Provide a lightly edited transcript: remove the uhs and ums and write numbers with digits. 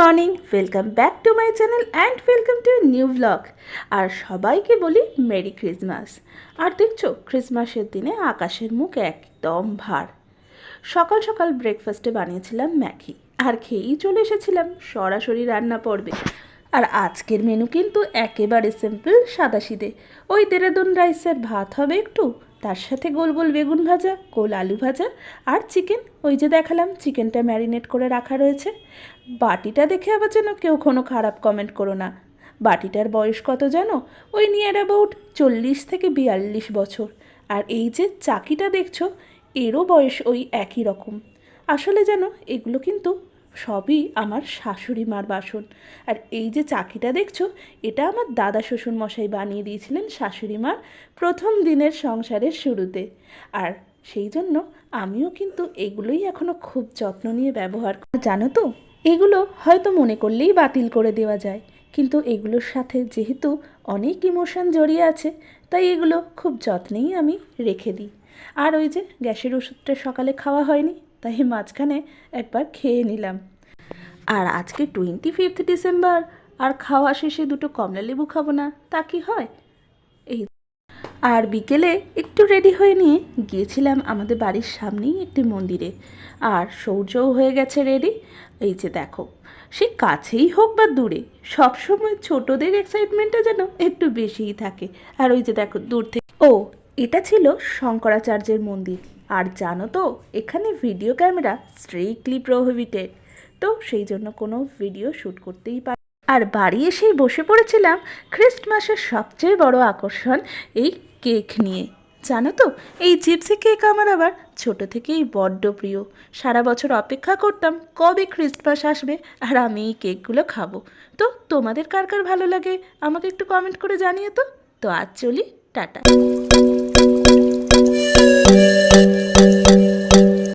Morning, welcome back to my channel and welcome to new blog. আর সবাইকে বলি merry Christmas. আর দেখছো ক্রিসমাসের দিনে আকাশের মুখ একদম ভার। সকাল সকাল ব্রেকফাস্টে বানিয়েছিলাম ম্যাগি, আর খেয়েই চলে এসেছিলাম সরাসরি রান্না পর্বে। আর আজকের মেনু কিন্তু একেবারে সিম্পল, সাদাসিধে। ওই দেরাদুন রাইসের ভাত হবে একটু, তার সাথে গোল গোল বেগুন ভাজা, গোল আলু ভাজা আর চিকেন। ওই যে দেখালাম চিকেনটা ম্যারিনেট করে রাখা রয়েছে। বাটিটা দেখে আবার যেন কেউ কোনো খারাপ কমেন্ট করো না। বাটিটার বয়স কত জানো? ওই নিয়ার অ্যাবাউট 40 থেকে 42 বছর। আর এই যে চাকিটা দেখছো, এরও বয়স ওই একই রকম। আসলে জানো এগুলো কিন্তু সবই আমার শাশুড়ি মার বাসন। আর এই যে চাকিটা দেখছো, এটা আমার দাদা শ্বশুর মশাই বানিয়ে দিয়েছিলেন শাশুড়ি মার প্রথম দিনের সংসারের শুরুতে। আর সেই জন্য আমিও কিন্তু এগুলোই এখনও খুব যত্ন নিয়ে ব্যবহার করি। জানো তো, এগুলো হয়তো মনে করলেই বাতিল করে দেওয়া যায়, কিন্তু এগুলোর সাথে যেহেতু অনেক ইমোশন জড়িয়ে আছে, তাই এগুলো খুব যত্নেই আমি রেখে দিই। আর ওই যে গ্যাসের ওষুধটা সকালে খাওয়া হয়নি, তাই মাঝখানে একবার খেয়ে নিলাম। আর আজকে 25 ডিসেম্বর, আর খাওয়া শেষে দুটো কমলা লেবু খাবো না তা কি হয়? এই আর বিকেলে একটু রেডি হয়ে নিয়ে গিয়েছিলাম আমাদের বাড়ির সামনেই একটি মন্দিরে। আর সৌর্যও হয়ে গেছে রেডি। এই যে দেখো, সে কাছেই হোক বা দূরে, সবসময় ছোটদের এক্সাইটমেন্টটা যেন একটু বেশিই থাকে। আর ওই যে দেখো দূর থেকে, এটা ছিল শঙ্করাচার্যের মন্দির। আর জানো তো, এখানে ভিডিও ক্যামেরা স্ট্রিক্টলি প্রোহিবিটেড, তো সেই জন্য কোনো ভিডিও শ্যুট করতেই পারি। আর বাড়ি এসেই বসে পড়েছিলাম ক্রিসমাসের সবচেয়ে বড় আকর্ষণ, এই কেক নিয়ে। জানো তো, এই জিপসি কেক আমার আবার ছোট থেকেই বড্ড প্রিয়। সারা বছর অপেক্ষা করতাম কবে ক্রিসমাস আসবে আর আমি এই কেকগুলো খাবো। তো তোমাদের কার কার ভালো লাগে আমাকে একটু কমেন্ট করে জানিয়ে তো। তো আজ চলি, টাটা।